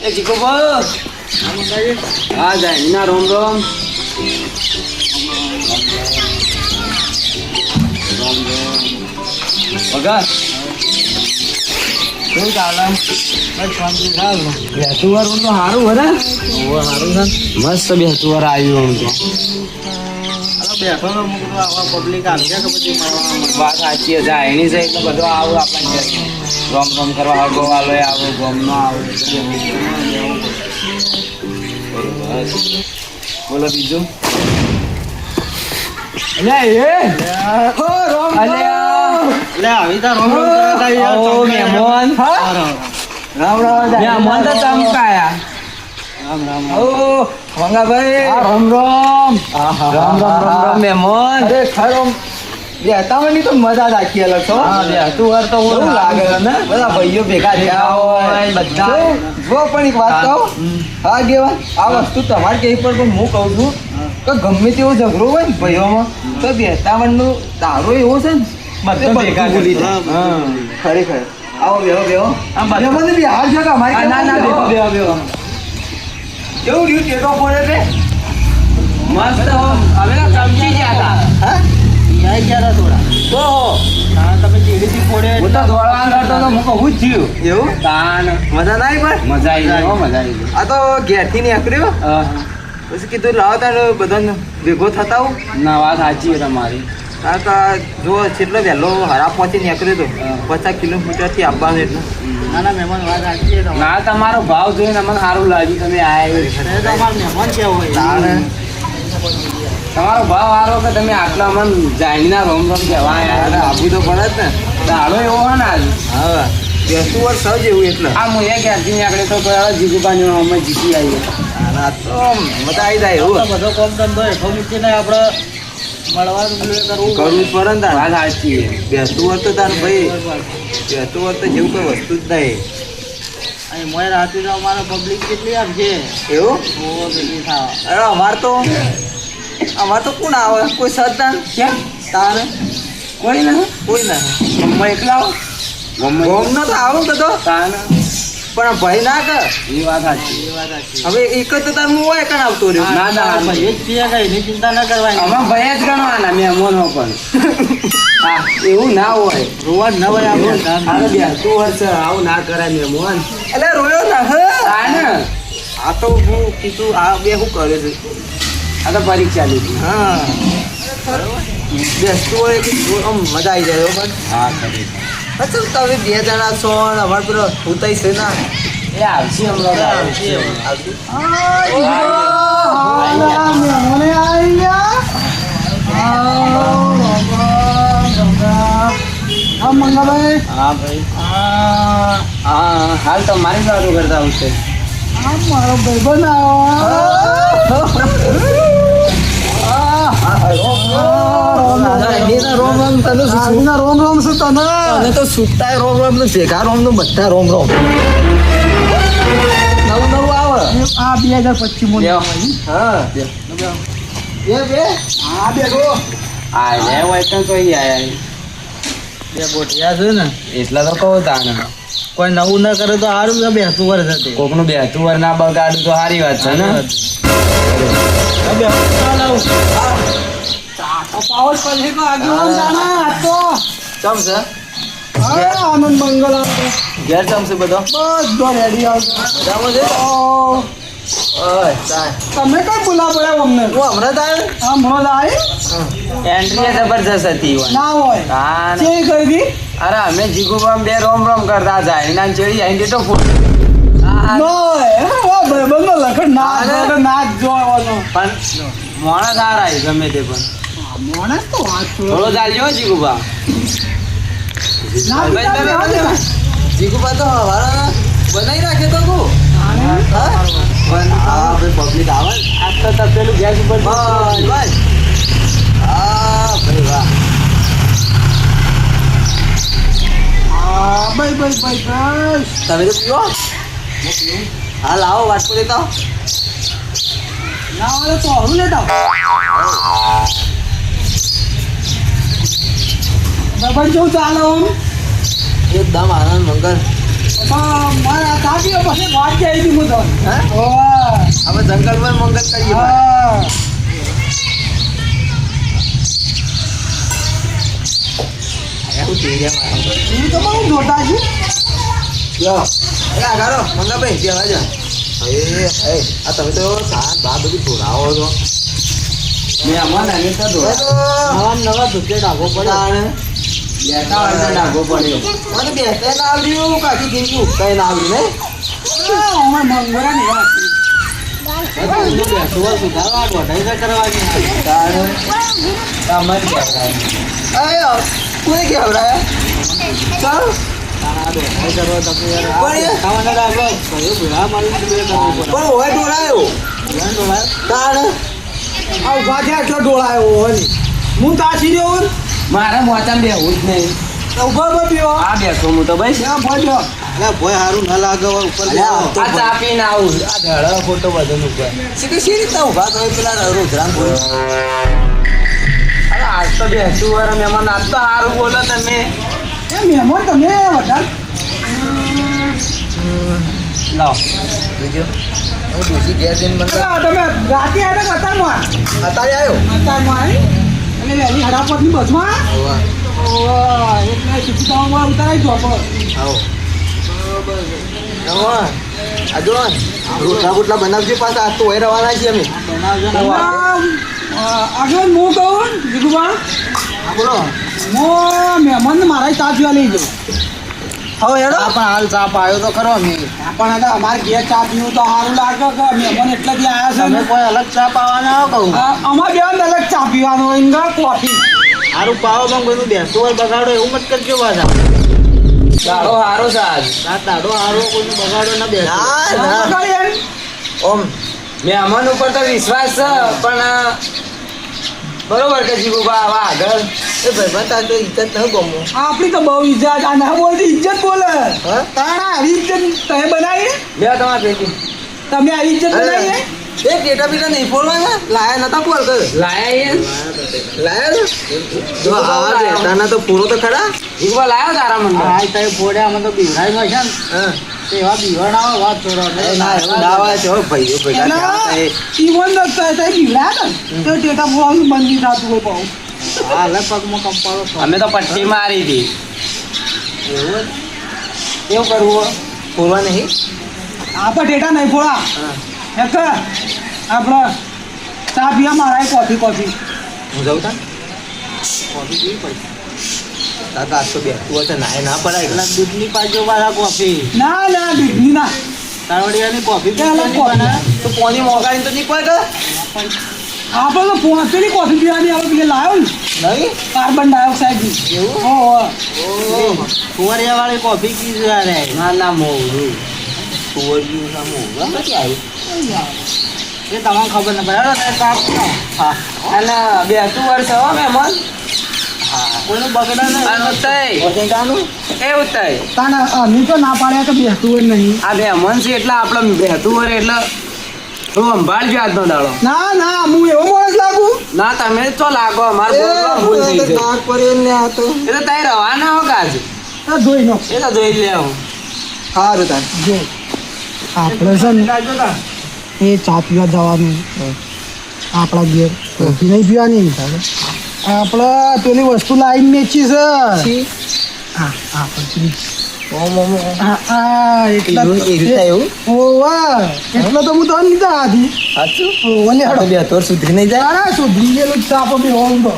એ જીકો બોલ. હા જાય ના રોમ રોમ. વગર શું ચાલે? બેસુવાર તો સારું હે ને? સારું છે. મસ્ત બેસુવાર આવ્યું આમ તો બેઠો તો મૂક તો આવા પબ્લિક આવશે કે પછી વાત સાચી જાય એની છે એટલે બધો આવું આપણને રોમ રોમ કરવા હગો વાલો આવો ગમ નો આવો. બોલો બીજું. તો મજા રાખી અલગ છો. તો લાગે ને બધા ભાઈઓ ભેગા થયા હોય બધા. જો પણ એક વાત કહું, હા કેવા આ વસ્તુ તમારે કઈ પર પણ હું કહું છું કે ગમે તેવો ઝઘડો હોય ને ભાઈઓમાં તો 57 નું દારૂ એવો છે ને બધે ભેગા ભૂલી જાય. ખરેખર આવો બેહો બેહો. મને બી હાર છે કે અમારી ના ના બેહો બેહો બેહો. કેવું રહ્યું ટેટો પડે તે મસ્ત. હવે સમજી ગયા હતા. હા યાર ગયા થોડા તો તમે જેવી ફોડે હું તો દોડવા કરતો તો હું કહું જ થયું એવું. તાન મજા ના આવી પણ મજા આવી ગઈ. મજા આવી ગઈ. આ તો ઘેરથી નીકળ્યો પછી કીધું લાવો તાર બધાને ભેગો થતા હું. ના વાત સાચી છે તમારી. કાકા જો કેટલો વહેલો હરા પહોંચી નીકળ્યો તો 50 કિલોમીટરથી આવવાનું એટલે. ના ના મહેમાન વાત સાચી છે. ના તમારો ભાવ જોઈને અમને સારું લાગ્યું તમે આવ્યા. તમારો મહેમાન કેવો હોય તમારો ભાવ સારો કે તમે આટલા મન જાણીના રોમ રોમ કહેવા આપવું તો પડે જ ને. દાડો એવો હોય ને આજે. હા બેસતું વર્ષ સજ એવું એટલે આ હું એ ક્યાંથી નીકળે તો જીગુબાની અમે જીતી આવીએ. તો મજા આવી જાય એવું. બધો કોમ ધંધો હેઠો મૂકીને આપણે મળવાનું કરવું જ પડે ને. વાત સાચી. બેસતું વર્ષ તો તાર ભાઈ બેસતું વર્ષ તો જેવું કોઈ વસ્તુ જ નહીં. અહીં મોય રાતી તો અમારે પબ્લિક કેટલી આવશે એવું. અરે અમાર તો કોણ આવે કોઈ સદાન ક્યાં તારે કોઈ ના મમ્મા એકલા ગોમ નો તો આવું બધો તાને પણ ભાઈ ના કર. એ વાત સાચી. હવે એક જ તો તાર હું હોય કણ આવતો રહ્યો. ના ના ભાઈ જ પીયા કઈ એની ચિંતા ના કરવાની. અમે ભાઈ જ ગણવાના મહેમાનો પણ. હા એવું ના હોય. રોવા ના હોય આપણે 200 વર્ષ આવું ના કરાય મહેમાન. એટલે રોયો ના હે આ તો હું કીધું આ બે શું કરે છે. આ તો પરીક્ષા લીધી. હા બેસતું હોય કે આમ મજા આવી જાય પણ. હા અચ્છા તમે 2 જણા છો ને અમારે પેલો ઉતાઈ છે ના એ આવશે હમણાં આવશે. મંગાભાઈ. હા ભાઈ. હા હાલ તો મારી વાતો કરતા આવશે. મારો ભાઈબંધ રોમ રોમ શું તને તો છૂટતા રોમ રોમ ભેગા રોમ નું બધા રોમ રોમ નવું નવું આવે. આ 2025 હા બે ગોઠિયા છે ને એટલા તો કહું તાને કોઈ નવું ના કરે તો સારું છે. બેસતું વર્ષ હતું કોકનું બેસતું વર્ષ ના બગાડું તો સારી વાત છે ને. આનંદ મંગલ ઘેર જમશે બધો રેડી આવશે. તમે કઈ બોલા પડ્યા અમને. હમણાં એન્ટ્રી જબરજસ્ત હતી ના હોય. અરે અમે જીગુબામ બે રોમ રોમ કરતા જાય એના ચડી આઈને તો મોણા સારા ગમે તે પણ મોણા તો થોડો ચાલજો જીગુબા. જીગુબા તો હવારા બનાવી રાખે તો પબ્લિક આવે આ પેલું ગેસ ઉપર. હા ભાઈ વાહ. તમે તો પીવો. હા લાવો વાટકો લેતા ના હોય તો હરું લેતા ભાઈ કેવું ચાલે એકદમ આનંદ મંગલ. મારા કાપીઓ પછી વાત જાય હતી હું તો હા ઓહ હવે જંગલમાં મંગલ કરીએ ભાઈ. હા એવું થઈ ગયા મારા. હું તો બહુ જોતા છું યો અરે આગારો મંગાભાઈ જે વાજા એ આ તમે તો સાત બા બધું ધોરાવો છો મેં અમાર નાની તો ધોરાવો નવા ધોકે ડાઘો તાણે બેટા વાળા ડાઘો પડ્યો મને બેસે ના આવડ્યું કાકી જીંકું કઈ ના આવડ્યું ને અમાર મંગોરા ને વાત કોને કેવડાય ચાલ પણ હોય ડોળાયો તાણ એટલો ડોળાયો હોય હું તાસી રહ્યો હોય મારા મોચામાં બેહવું જ નહીં ઉભો પીવો આ બેઠો હું તો ભાઈ ત્યાં ભોજો ભોય હારું ના લાગે ઉપર આ ચા પીને આવું આ ધડા ફોટો બધું ઉપર શી રીતના ઉભા તો પેલા રોજરામ અરે આજ તો બેસતું વાર મહેમાન આજ તો સારું બોલો તમે એ મહેમાન તમે વધારે લાવ બીજું હું દૂસરી ઘેર જઈને મને તમે રાતે આવ્યા કે અત્યારમાં અત્યારે આવ્યો અત્યારમાં આવી અને વહેલી હડાપટની બસમાં એટલે સીધું ઉતારાઈ જો આવો આગળ રોટલા બોટલા બનાવજો પાછા આજ તો હોય રવાના છીએ અમે આગળ હું કહું જીગુબા બોલો હું મહેમાન મારા ચા પીવા લઈ જાઉં હવે હેડો પણ હાલ ચાપ આવ્યો તો ખરો અમે પણ એટલે અમારે ઘેર ચા પીવું તો સારું લાગે કે મહેમાન એટલેથી આવ્યા છે તમે ને કોઈ અલગ ચા પાવાના આવો કહું અમારે બેન અલગ ચા પીવાનો હોય ને કોફી સારું પાવો પણ કોઈનું બેસતું હોય બગાડો એવું મત કરજો પાછા દાડો સારો છે આજ આ દાડો હારો કોઈનું બગાડો ના બેસો ઓમ મહેમાન ઉપર તો વિશ્વાસ છે પણ બરોબર કે જીગુબા આવા આગળ એ ભાઈ તાર તો ઇજ્જત ન ગમો આપણી તો બહુ ઇજ્જત આ ના બોલતી ઇજ્જત બોલે હા તારા આવી ઇજ્જત તમે બનાવી લે તમારા પેટી તમે આવી ઇજ્જત બનાવી એ ટેટા પીટા નહીં ફોડવાના લાયા નતા કોલ કર લાયા લાયા જો આ ટેટાના તો પૂરો તો ખરા જીગુબા લાયો તારા મન હા તમે ફોડ્યા અમે તો બીવરાઈ છે ને હા એવા બીવરણા વાત છોડો ના એવું દાવા છે હો ભાઈઓ ભેગા ઈવન નતા તે બીવડા તો ટેટા બોલવાનું બંધ નહીં થતું હોય પાઉં હા અલગ પગમાં કંપાળો છો અમે તો પટ્ટી મારી હતી એવું કેવું કરવું ફોડવા નહીં આપણે ટેટા નહીં ફોડા હા એક આપણે ચા પીવા મારા કોફી હું જાઉં તા કોફી પીવી પડશે દાદા આજ તો બેસતું હશે ના ના પડાય એટલે દૂધની પાછો પાછા કોફી ના દૂધની ના તાવડિયાની કોફી ચાલો, પીવાની કોફી. બને તો પોની મોગાડી તો નહીં પડે આપણે તો પહોંચેલી કોફી પીવાની આપણે પેલી લાવ્યો ને નહીં કાર્બન ડાયોક્સાઇડ એવું? કુંવરિયા વાળી કોફી પીવી યારે ના ના મોડું સુવર્યું ના મોડું નથી આવ્યું એ તમને ખબર ન પડે સાફ હા અને બેસતું વર્ષ હો મહેમાન કોઈનું બગડા એવું થાય તાના અમે તો ના પાડ્યા તો બેસતું હોય નહીં આ મહેમાન છે એટલે આપણે બેસતું હોય એટલે થોડું સંભાળજો આજનો દાડો ના હું એવો માણસ લાગુ ના તમે તો લાગો અમારે બોલવામાં ભૂલ થઈ છે એ તો તાઈ રવાના હો કાજ ધોઈ નો એ તો જોઈ લે હું સારું તાર જો આપણે છે ને એ ચા પીવા જવાનું આપણા ઘેર કોફી નહીં પીવાની આપણે પેલી વસ્તુ લાવીને મેચી છે હા આપણે એટલા તો હું તો લીધા હતી સુધરી નહીં જાય સુધરી ગયેલું ચા પણ હોવું તો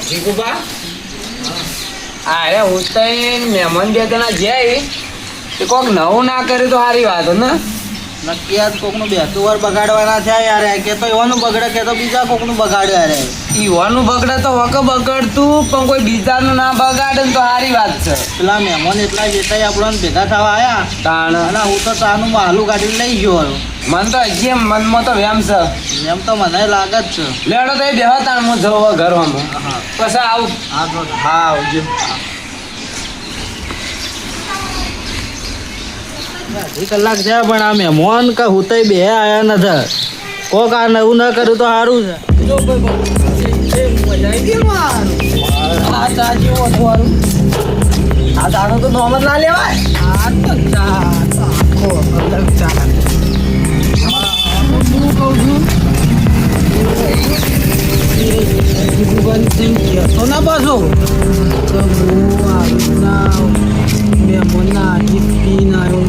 અરે હું તો મહેમાન બે જણા જાય એ કોક નવું ના કર્યું તો સારી વાત ને નક્કી આજ કોકનું બેસતું વાર બગાડવાના થયા યાર કે તો એવાનું બગડે કે તો બીજા કોકનું બગાડે યાર ઈવાનું બગડે તો વક બગડતું પણ કોઈ બીજાનું ના બગાડે ને તો સારી વાત છે પેલા મહેમાન એટલા જેટલા આપણને ભેગા થવા આવ્યા તાણ અને હું તો ચાનું માલું કાઢીને લઈ ગયો મન તો હજી મનમાં તો વેમ છે એમ તો મને લાગે જ છે લેડો તો બેહો તાણ હું જવું ઘરમાં હા પછી આવું હા તો હા આવજો અઢી કલાક છે પણ આ મહેમાન કે હું તો બે આવ્યા નથી કોક આ નવું ન કર્યું તો સારું છે ચા જેવો આ દાડો તો નોમ જ ના લેવાય આ તો ચા બહુ અલગ ચાલે. હું કહું છું જીગુભાઈ તેમ કહેતો ના પાછો કે હું આવી રીતના મહેમાનના હાથી પીને આવ્યો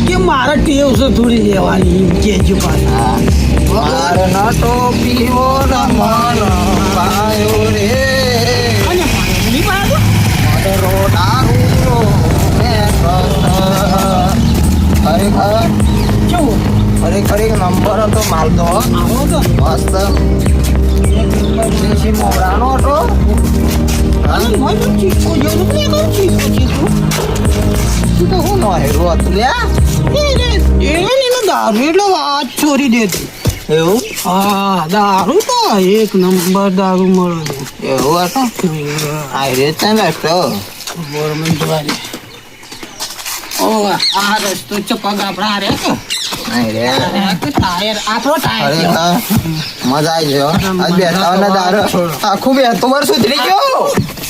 કે મારે ટેવ છે થોડી લેવાની એમ કહેજો પાછા. મારે નતો પીવો રમણ પાયો રે અને મારે નહીં પાડો. મદરો દારૂ ખરેખર કેવું ખરેખર એક નંબર હતો માલતો આવો તો મસ્ત દેશી મોગરાનો હતો અને મને ચીકુ જેવું નથી કહું ચીકુ તું તો હું નહેરું હતું લ્યા એનો દારૂ એટલે વાત છોડી દેતી. એવું હા દારૂ તો એક નંબર દારૂ મળે એવું હતું આ રીત ને બેઠો ગવર્મેન્ટ વાળી. ઓ આ રસ્તો ચપગ આપણા રે કે ટાયર આપણો ટાયર ખરેખર મજા આવી ગયો આજ બેસવાનો દારૂ આખું બેસતો વાર સુધરી ગયો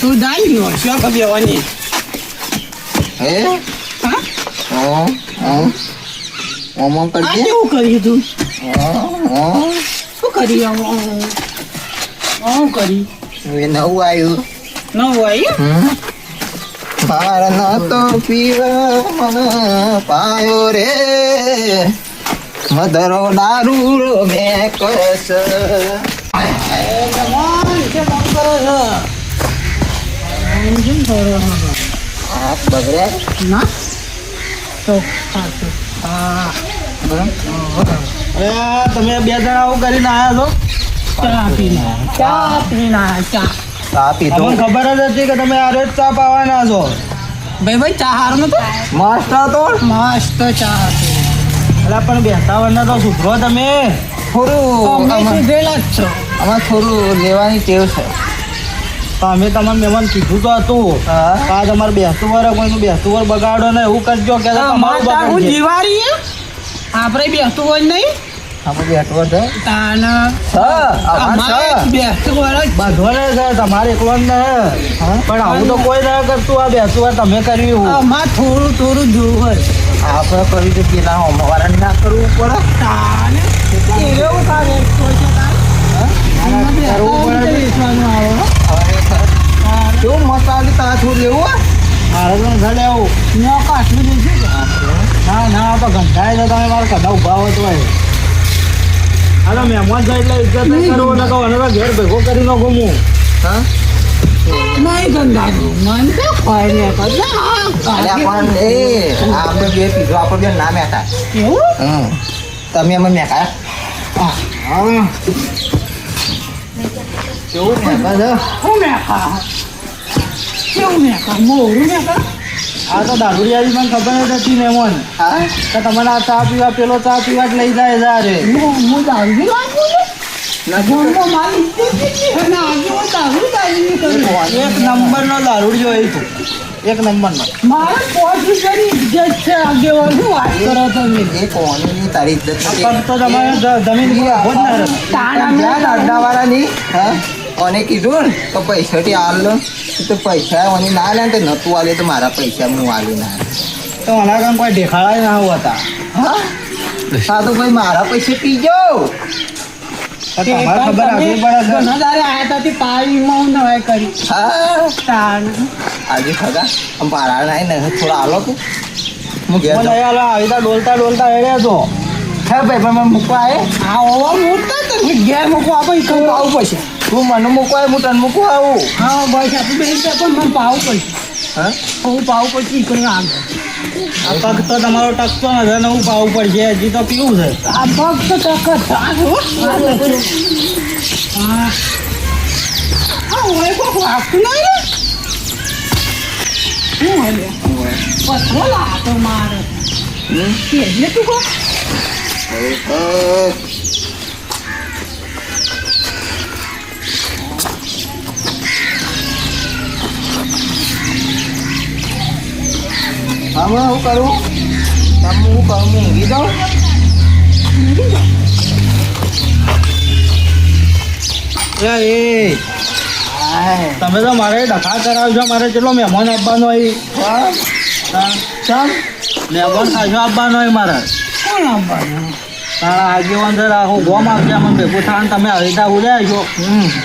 તું જાય નો શું કહેવાની હે હા ઓમ આ કરજે કેવું કર્યું તું ઓમ શું કરી આમ કરી એ નવું આવ્યું ન હોય મારે નતો પીવા મને પાયો રે મધરો દારૂ મેં કસ બગડે ના તો સાચું હા તમે બે જણા આવું કરીને આવ્યા છો ચા પીને ચા ચા પીધો તમને ખબર જ હતી કે તમે આ રોજ ચા પાવાના છો. ભાઈ ચા હારો નતો મસ્ત હતો મસ્ત ચા હતી. એટલે પણ બેસતા વરના તો સુધરો તમે. થોડું અમે સુધરેલા જ છો. આમાં થોડું લેવાની ટેવ છે તો અમે તમારા મહેમાન કીધું તો હતું હા આ તમારે બેસતું વર કોઈનું બેસતું વર બગાડો ને એવું કરજો કે તમારું હું બગાડજે. જીવારી આપણે બેસતું હોય નહીં આપણે બેઠો છે તાના અમારે બેસતું હોય જ. બધોને છે તમારે એકલો ને હા? પણ આવું તો કોઈ ના કરતું આ બેસતું વર તમે કર્યું. અમારે થોડું થોડું જોવું જ. આપણે કર્યું તો પેલા હોમવાળાને ના કરવું પડે તાને એવું કાઢે કરવું પડે. બેસવાનું આવે ખરેખર કેવું મસ્ત આવી તા થોડું લેવું મારે તો નથી લેવું. નો કાઢવું નથી કે ના ના આ તો ગંધાય તો તમે મારા કદા ઉભા હોય તો હાલો મહેમાન છે એટલે ઇજ્જત નહીં કરવું ને તો અને તો ઘેર ભેગો કરી નો ઘૂમું. હા નહીં ગંદાનું મન તો ખોઈ લે એટલે આપણને એ આપણે બે પીધો આપણે બે ના મેકા એવું તમે અમે મેકા કેવું મેકા છે હું મેકા કેવું મેકા મોરું મેકા આ તો દારૂડિયાની મને ખબર જ હતી મહેમાન હા કે તમારે આ ચા પીવા પેલો ચા પીવા જ લઈ જાય જારે. હું દારૂ લાગુ છું મારી ઇજ્જત અને આજે હું દારૂ કરું એક નંબરનો દારૂડિયો એ તું એક નંબરનો. મારે 5 રૂપિયાની ઇજ્જત છે આગેવાન શું વાત કરો તમે એ કોની તારી ઇજ્જત નથી પગ તો તમારે જમીન પર ઉભો જ ના રહે. ધ્યાન અડ્ડાવાળાની હા કોને કીધું ને તો પૈસાથી આલ લો તો પૈસા ઓની ના લે ને તો નતું આલે તો મારા પૈસા હું આલી ના તો મને કામ કોઈ દેખાડા ના હોતા. હા હા તો ભાઈ મારા પૈસા પીજો તમારે ખબર આગળ પડે છે. ઘણા દાડે આયા તા તે પાણીમાં હું નવાઈ કરી હા તાણ આજે ખગા આમ પારા નહીં ને થોડા આલો તું હું ઘેર મને જાઉં. યાર આવી રીતે ડોલતા ડોલતા હેડ્યા છો. હે ભાઈ પણ મને મૂકવા આવે આ ઓવા મોટા તો ઘેર મૂકવા આપણે ઈકણ પાવું પડશે તું મને મૂકવા આવે હું તને મૂકવા આવું હા બસ આપણે બે રૂપિયા પણ મને પાવું પડશે હા હું પાવું પડશે ઈકણ આગળ આ પગ તો તમારો ટકતો નથી ને હું પાવું પડશે હજી તો પીવું છે. આ પગ તો ટક્કર થાય હો. હા હા ઓય કોક વાગતું નહીં રે શું હલે પથરો લાતો મારે એટલે તું કહો આમાં હું કરું તમે હું કરું હું ઊંઘી જાઉં એ તમે તો મારે ડખા કરાવજો મારે ચેટલો મહેમાન આપવાનો અહીં. હા હા. ચાલ મહેમાન ખાજો આપવાનો હોય મારે કોણ આવવાનું? તારા આગેવાન જરા આખો ગોમ આવશે અમને ભેગું થવાનું તમે આવી રીતે ઉડ્યા છો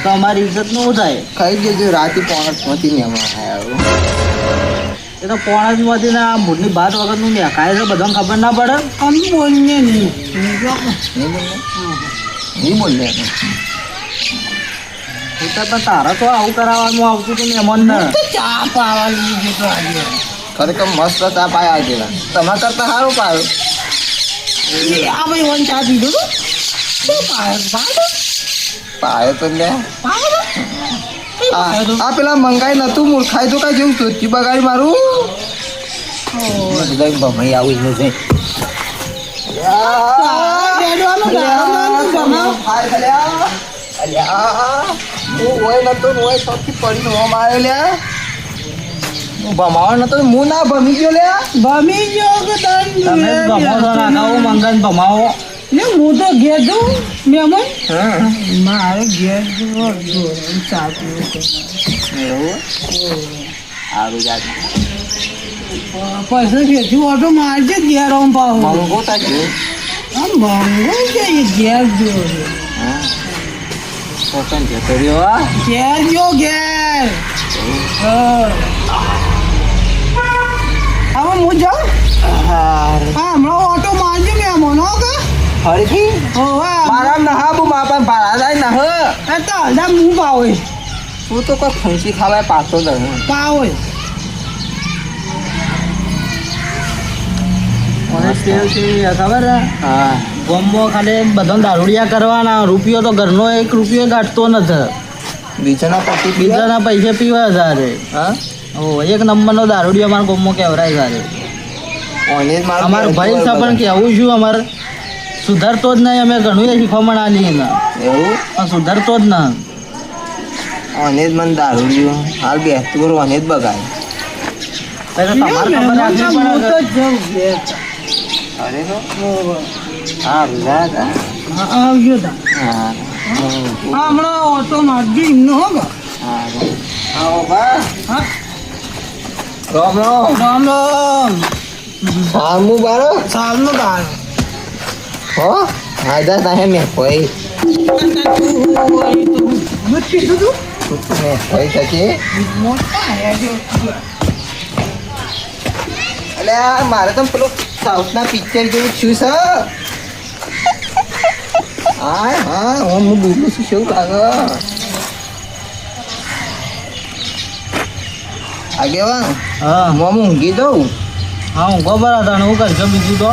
તો અમારી ઇજ્જત નું થાય ખાઈ જજો રાતે પોણસમાંથી મહેમાન આવ્યા એ તો પોણાજમાંથી ને આ મૂળની ભાત વગરનું મેખાય છે બધાને ખબર ના પડે અમે બોલીએ નહીં. નહીં બોલે એટલે પણ તારા તો આવું કરાવવાનું આવતું હતું મહેમાનને તો ચા પાવાની છે તો આજે. ખરેખર મસ્ત ચા પાયા જેવા તમારા કરતા સારું પાયો આ ભાઈ વન ચા પીધો તો શું પાયો તો લે પાયો આ પેલા મંગાઈ નતું મૂર્ખાઈ તો કાંઈ જેવું ચોચ્ચી બગાડી મારું ભમાઈ આવું છે ભમાવા નતો હું ના ભમી ગયો લ્યા ભમી ગયો કે તમે ભમાવો છો નાખાવો મંગન ભમાવો ને હું તો ઘેર જઉં મહેમાન હા મારે ઘેર જવું ચા પીવું છે. એવું સારું જાત પછી બેઠું ઓટો મારજે ઘેર આમ પાવું મંગો તા ગયું આમ ભાંગો છે એ ઘેર જો હા પોતાને જતો રહ્યો ઘેર જો ઘેર હા હવે હું જાઉં હા હમણાં ઓટો મારજે મહેમાન હો કે ફરીથી ઓવા મારા નહાબુ માપા ભાડા જાય ના હ એ તો હલદા હું પાવે તું તો કોઈ ફંસી ખાવાય પાતો જ પાવે મને ટેવ છે ખબર છે હા ગોમો ખાલી બધા દારૂડિયા કરવાના રૂપિયો તો ઘરનો 1 રૂપિયો ગાંઠતો નથી બીજાના પતિ બીજાના પૈસે પીવા સારે હા ઓ 1 નંબરનો દારૂડિયો અમારા ગોમો કહેવરાય સારે ઓને જ મારું અમારું ભાઈ છે પણ કેવું છું અમારે સુધારતો જ નહીં અમે ઘણું શીખવામણ આલી ને એવું પણ સુધારતો જ ના ઓને જ મને દારૂ રહ્યું હાલ બેસતું કરું ઓને જ બગાય તમારે ખબર રાખવી હું તો પડે જઉં ઘેર અરે તો હા બીજા આવજો તા હા હમણાં ઓટો મારજો એમનો હો કે હા આવો બા હા રામ રામ રામ રામ સામું બારો સાલનો દાળ હો હાયદા તાહે મે કોઈ દૂધ પીધું તું મે કોઈ શકે મોટા આયા જો અલે આ મારે તો પેલો સાઉથના પિક્ચર જેવું છું છે હા હા હું બોલું છું શું લાગે આગેવા હા હું ઊંઘી દઉં હા હું ખબર હતા હું કરશો બીજું તો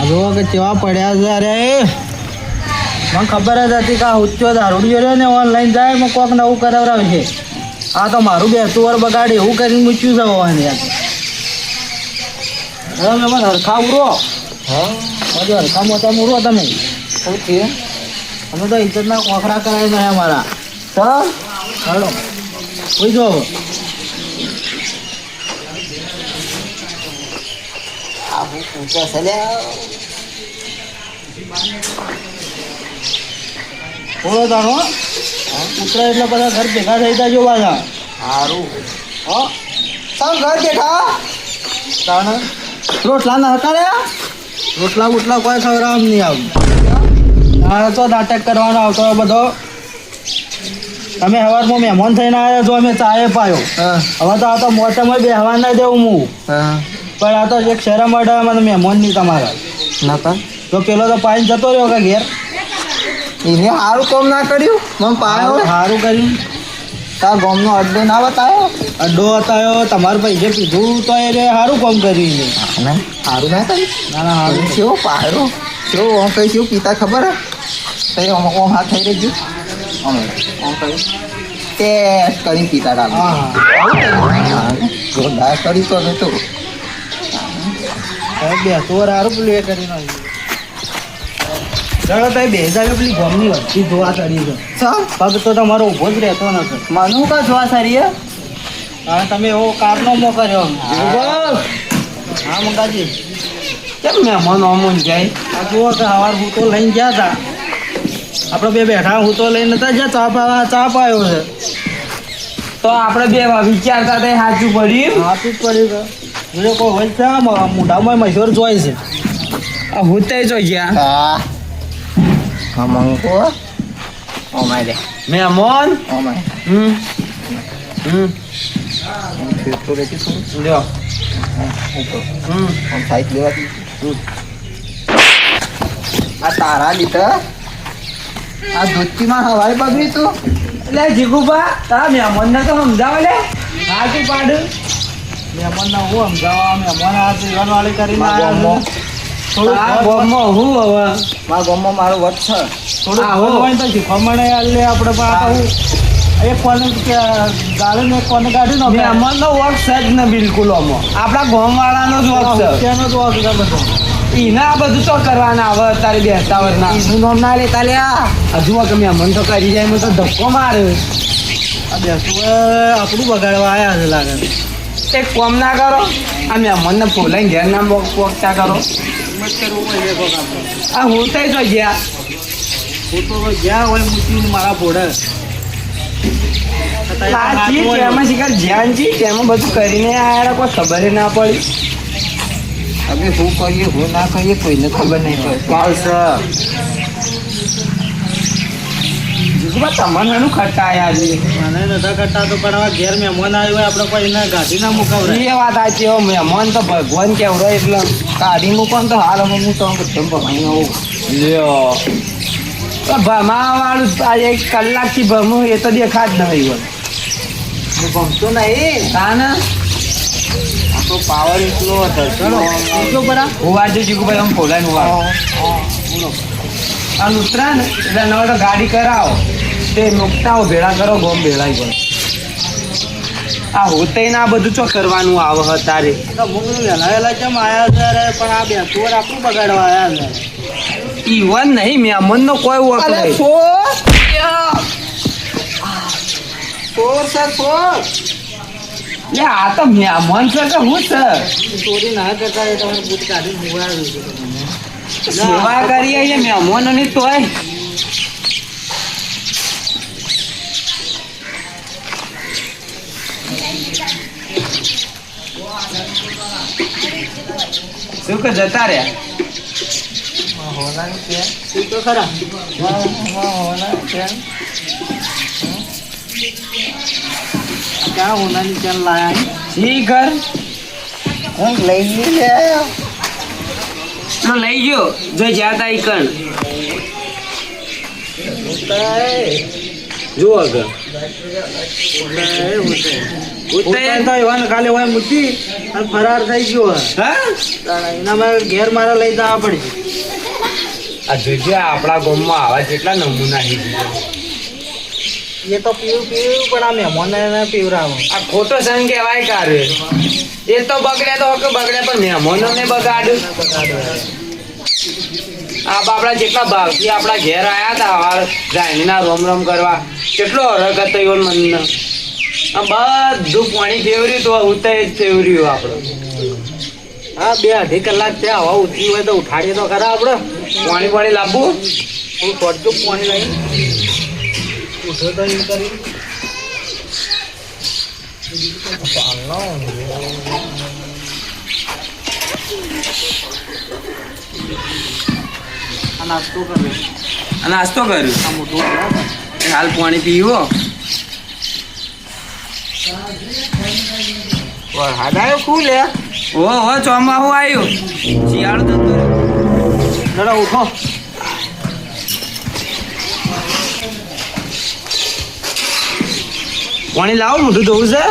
જો કે કેવા પડ્યા છે અરે મને ખબર જ હતી કે આ ઉચ્ચો દારૂડિયો રહ્યો ને ઓનલાઈન જાય મેં કોક નવું કરાવરાવે છે આ તો મારું બેસતું વર બગાડે એવું કરીને મૂક્યું છે હોવાની યાર હવે મેં મને હરખા ઉરો હા બધું હરખા મોટા ઉરો તમે શું છે અમે તો ઇજ્જતના કોખરા કરાવી નહીં અમારા ચાલ હાલો કોઈ જો આ હું પૂછે છે લે બોલો તારો ઉતરા એટલે બધા ઘર ભેગા થઈ જાય જો પાછા સારું હો ચાલ ઘર દેખા તાણે રોટલા ના હકાર્યા રોટલા બોટલા કોઈ ખવડાવ નહીં આવું હા તો નાટક કરવાનો આવતો હોય બધો તમે સવારમાં મહેમાન થઈને આવ્યા છો અમે ચાએ પાયો હા હવે તો આ તો મોટામાં બેહવા ના દેવું હું હા પણ આ તો એક શરમ અડે મને મહેમાન નહીં તમારા ના પણ તો પેલો તો પાણી જતો રહ્યો કે ઘેર એને સારું કામ ના કર્યું મને પાયો સારું કર્યું તાર ગામનો અડ્ડો ના બતાવ્યો અડ્ડો હતાયો તમારે પૈસે પીધું તો એ સારું કામ કર્યું એને ના સારું ના કર્યું ના ના સારું કેવો પાયો કેવો ઓમ કઈ કેવું પીતા ખબર હે તે ઓમ હાથ થઈ રહી ગયું ઓમ કઈ ટેસ્ટ કરીને પીતા ડાલ હા જોરદાર કરી તો નતું બેસતો સારું પેલું એ કરી નાખ્યું ચાલો તો બે હજાર પેલી ગમની વસ્તી જોવા ચડી છે ચાલ પગ તો તમારો ઊભો જ રહેતો નથી મનુ કા જોવા સારી હે હા તમે એવો કારનો મો કર્યો હા મંગાજી કેમ મહેમાન આમ જાય? આ જુઓ કે સવાર હું તો લઈને ગયા હતા આપણે બે બેઠા હું તો લઈને નતા જ્યાં ચા પાયો છે તો આપણે બે વિચારતા હતા સાચું પડ્યું. હાથું જ પડ્યું કે બીજો કોઈ હોય છે આમ મોઢામાં મશોર જોઈ છે આ હોતે જો ગયા મહેમાન. લ્યો. આ તારા લીધા આ ધોતીમાં હવાઈ બગડી તું એટલે જીગુબા તારા મહેમાનને તો સમજાવે લે સાચું પાડું. મહેમાનને હું સમજાવવા મહેમાન આ જીવનવાળી કરીને મારા આવ્યા છે. આ ગામમાં હું હવે મારા ગામમાં મારો વટ છે થોડું આવો. ખબર હોય ને તો શીખવા મળે એટલે આપણે પાછું એક કોને ગાળે ને એક કોને કાઢી નો મહેમાનનો વર્ક છે જ ને બિલકુલ આમાં આપણા ગામવાળાનો જ વર્ક છે. તેનો જ વાંક છે બધો એને આ બધું તો કરવાના આવે તારે બેસતા વરના એનું નામ ના લેતા લ્યા હજુ કે મહેમાન તો કરી જાય એમાં તો ધક્કો મારે. આ બેસતું આપણું બગાડવા આવ્યા છે લાગે એક કોમ ના કરો આ મહેમાનને ફોલાઈને ઘેર ના પોકતા કરો. મત કરવું પડે કોક આપણે આ હોતા તો ગયા હું તો જ્યાં હોય મૂકીને મારા ભોળે તેમાં શિકાર ધ્યાન છે તેમાં બધું કરીને આયા કોઈ ખબર ના પડી. હવે શું કરીએ હું ના કરીએ કોઈને ખબર નહીં પડે તમારે એનું ખર્ચા આયા છે મને નતા કરતા તો પણ હવે ઘેર મહેમાન આવ્યો હોય આપણે કોઈ એને ગાડી ના મુકાવડે એ વાત સાચી હો મહેમાન તો ભગવાન કેવડો એટલે કાઢી મૂકો ને તો હાલ અમે હું તો કેમ ભમાઈ આવું લ્યો ભમા વાળું આ 1 કલાકથી ભમું એ તો દેખા જ નહીં હોય. હું ગમતો નહીં હા ને આ તો પાવર એટલો હતો ચલો શું બરા હું આજે જીગુભાઈ આમ ફોલાઈને હું આ ઉતરા ને એટલે નવા તો ગાડી કરાવો તે મુકતા હો ભેળા કરો ગોમ ભેળાઈ પણ આ હોતે ના બધું ચો કરવાનું આવે હ તારે મુકલું વહેલા વહેલા કેમ આવ્યા છે અરે પણ આ બેસતું આપણું બગાડવા આવ્યા છે ઈવન નહીં મહેમાન નો કોઈ વખત નહીં. લે આ તો મહેમાન છે કે હું છે ચોરી ના કરતા એ તમારે બૂટ કાઢીને મુવાડું છે સેવા કરીએ છે મહેમાનોની તોય શું કે જતા રહ્યા હોનાની પેન એ તો ખરા હોનાની પેન ક્યાં હોનાની ચેન લાયા જી ઘર હું લઈ લે તો લઈ ગયો જો જ્યાં ઈ કણ જો આગળ ઉત્તરાયણ તો એવાને ખાલી હોય મૂકી અને ફરાર થઈ ગયો હા એનામાં ઘેર મારે લઈ જવા પડશે આ જોજો આપણા ગામમાં આવા જેટલા નમૂના છે એ તો પીવું પણ આ મહેમાનને પીવરાવો આ ખોટો સંગ કહેવાય કારે એ તો બગડે તો કે બગડે પણ મહેમાનોને બગાડ આ બાપડા જેટલા ભાવથી આપણા ઘેર આયા હતા હાલ જાણીના રોમ રોમ કરવા કેટલો હરક હતો એવો મનનો આ બધું પાણી ફેવર્યું તો ઉતાય જ ફેવર્યું આપણે હા 2-2.5 કલાક ત્યાં હવા ઉઠી હોય તો ઉઠાડીએ તો ખરા આપણે પાણી લાવવું થોડું પડતું પાણી લઈ ઉઠો તો એમ કરી આ નાસ્તો કર્યો આ નાસ્તો કર્યો આ મોટું હાલ પાણી પીવો વરસાદ આવ્યો શું લે ઓહો ચોમાહું આવ્યું શિયાળો જતો રહ્યો. દાદા ઉઠો પાણી લાવો મોઢું ધોવું છે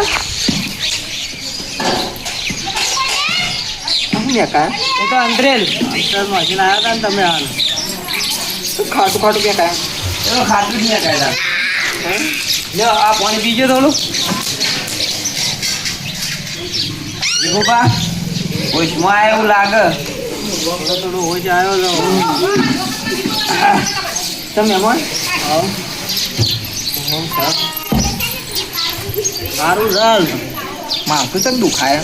શું કા એ તો અંતરેલ મશીન આવ્યા હતા ને તમે હાલ ખાટું ખાટું કે કાંઈ એનો ખાતું જ નહીં કાઢ્યા લ્યો આ પાણી પીજો થોડું ગોપા ઓછમાં એવું લાગે થોડું હોય આવ્યો તમે મહેમાન સારું ચાલ માથું ચમ દુખાય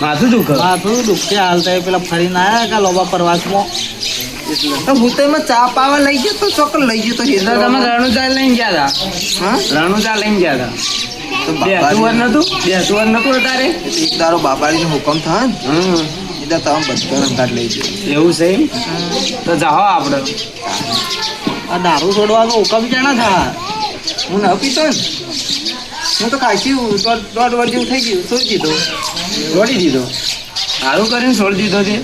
માથું દુખે માથું દુખે હાલતા પેલા ફરીને આયા કે લોબા પ્રવાસમાં એટલે તો હું તો એમાં ચા પાવા લઈ ગયો તો ચોકન લઈ ગયો તો તમે રણુજા લઈને ગયા હતા હા રણુજા લઈને ગયા હતા તો બેસુવર નતું તારે એક દારો બાપાજીનો હુકમ થાય ને એટલે તમે બધો રંગાટ લઈ ગયો એવું છે એમ તો જાઓ આપણે આ દારૂ છોડવાનો હુકમ ક્યાં ના થાય હું ન પીતો ને હું તો કાશી દોઢ વર્ષ જેવું થઈ ગયું છોડી દીધો છોડી દીધો સારું કરીને છોડી દીધો છે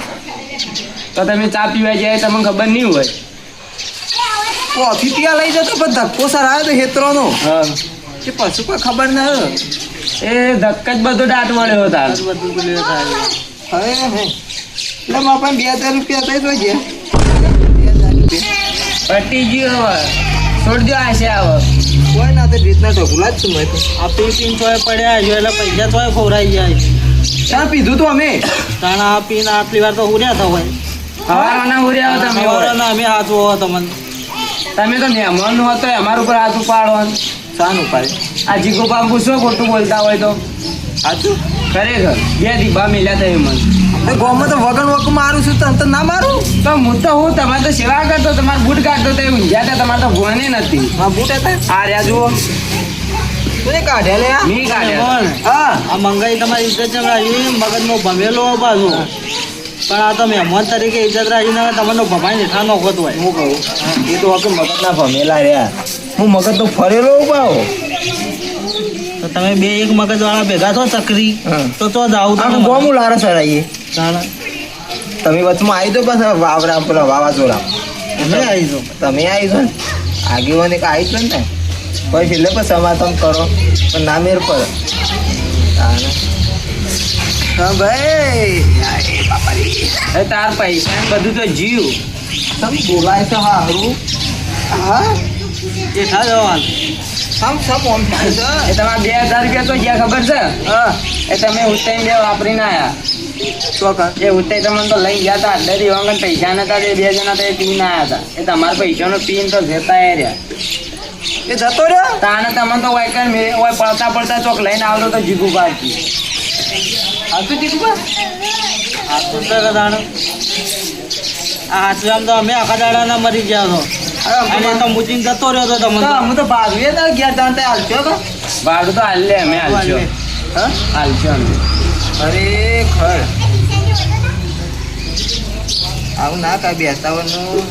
તો તમે ચા પીવા જાય તમને ખબર નહીં હોય કોફી પીવા લઈ જતો પણ ધક્કો સર આવ્યો તો હેતરોનો હા કે પછી કોઈ ખબર ના એ ધક્કા જ બધો દાંત મળ્યો તાર બધું પેલું થાય હવે એટલે મારા પાસે 2000 રૂપિયા થઈ તો ગયા 2000 રૂપિયા પટી ગયું હવે છોડજો આશે હવે કોઈ ના તો રીતના ઢોકલા જ છું મેં તો આ પીન તોય પડ્યા છે એટલે પૈસા તોય ખોરાઈ જાય ચા પીધું તો અમે તાણા આ પીને આટલી વાર તો હુર્યા થા હોય હવાના ઉર્યા તમે સવારના અમે હાથ હોવા તમને તમે તો મહેમાન હતો અમારા ઉપર હાથ ઉપાડવાનું શાનું પાડે આ જીગો બાપુ શું ખોટું બોલતા હોય તો સાચું ખરેખર બે દીભા મિલ્યા થઈ મને તો ગામમાં તો વગન વક મારું છું તને તો ના મારું તો હું તો હું તમારે તો સેવા કરતો તમારે બૂટ કાઢતો તો એ ઊંઝ્યા હતા તમારે તો ભોને નથી હા બૂટ હતા આ રહ્યા જુઓ તું કાઢ્યા લે આ? મી કાઢ્યા પણ હા આ મંગાઈ તમારી ઇજ્જત જેમ રાખી મગજનો ભમેલો પાછો પણ આ તો મહેમાન તરીકે ઇજ્જત રાખીને તમને ભમાઈ નેઠા નો હોત હોય હું કહું એ તો વખત મગજના ભમેલા રહ્યા હું મગજ તો ફરેલો ઉપાવો તો તમે બે એક મગજ વાળા ભેગા થો ચકરી હા. તો જાવ આમ ગોમું લારા સરાઈએ તાણા તમે વચમાં આવી દો પાછા વાવરા પેલા વાવાઝોડા અમે આવીશું તમે આવી છો ને આગેવાન એક આવી છો ને કોઈ છેલ્લે પણ સમાધાન કરો પણ ના મેર પર હા ભાઈ એ તાર પૈસા ને બધું તો જીવ તમે બોલાય તો હારું હા જેઠા જવાન સમ ઓમ થાય છે એ તમારા 2000 રૂપિયા તો જ્યાં ખબર છે હા એ તમે ઉત્તાઈ બે વાપરીને આયા ચોકા એ ઉત્તાઈ તમને તો લઈ ગયા હતા અડધા દિવસ પૈસા નતા તે 2 જણા તો એ પીને આવ્યા હતા એ તમારા પૈસાનો પીન તો જતા રહ્યા એ જતો રહ્યો તાને તમને તો વાયકર ઓય પડતા ચોક લઈને આવતો તો જીગુ પાછી હાથું દીધું હાથું તો કદાણ આ હાથમાં તો અમે આખા દાડાના મરી ગયા છો અને તો મુચીને જતો રહ્યો તો તમને તો. હું તો ભાગીએ તો ગયા જાણતા હાલશો તો ભાડું તો હાલ લે અમે હાલશો હા હાલશો અમે અરે ખર આવું ના કાંઈ બેસાવાનું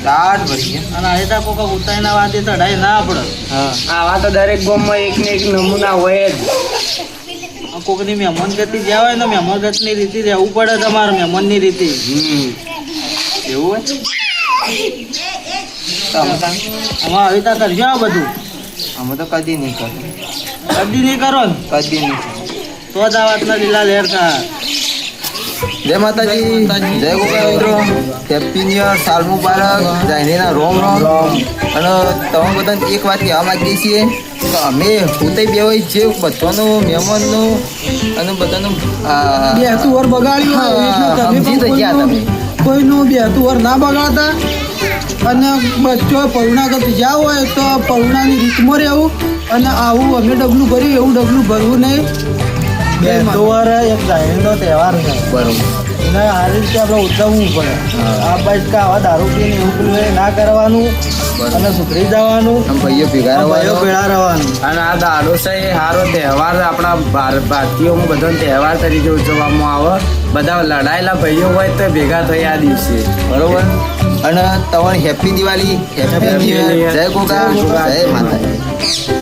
દાટ ભરી ગયા અને અહીં તો કોઈક ઉતારીના વાંધી ચડાય ના આપણે હા આવા તો દરેક ગામમાં એક ને એક નમૂના હોય જ કોકની મહેમાન ગતિ જ્યાં હોય ને મહેમાન ગતિની રીતિ રહેવું પડે તમારે મહેમાનની રીતિ એવું હોય તો અમે તો આમાં આવી તા કરજો આ બધું અમે તો કદી નહીં કરો કદી નહીં કરો ને કદી નહીં તો જ આ વાતના લીલા લેર થા જય માતાજી જય ગોપાલ મિત્રો હેપી ન્યુ યર સાલ મુબારક જાયનીના રોમ રોમ અને તમે બધાને એક વાત કહેવા માંગીએ છીએ તો અમે પોતે બે હોય જે બધાનું મહેમાનનું અને બધાનું બેહતું વર બગાડ્યું હોય એટલે તમે સમજી તો પણ ગયા તમે કોઈનું બેહતું વર ના બગાડતા અને બચ્ચો પરુણાગત જ્યાં હોય તો પરુણાની રીતમાં રહેવું અને આવું અમે ડગલું ભર્યું એવું ડગલું ભરવું નહીં બે વાર એક જાહેરનો તહેવાર છે બરોબર એને આ રીતે આપણે ઉજવવું પડે આ બાજુ કે આવા દારૂ પીને એવું પેલું એ ના કરવાનું અને સુધરી જવાનું આમ ભાઈઓ ભેગા ભાઈઓ રહેવાનું. ભેળા રહેવાનું અને આ દાડો છે એ સારો તહેવાર આપણા ભારતીયોમાં બધાનો તહેવાર તરીકે ઉજવવામાં આવે બધા લડાયેલા ભાઈઓ હોય તો ભેગા થઈ આ દિવસે બરોબર અને તમારી happy Diwali happy new year જય ગોગા જય માતાજી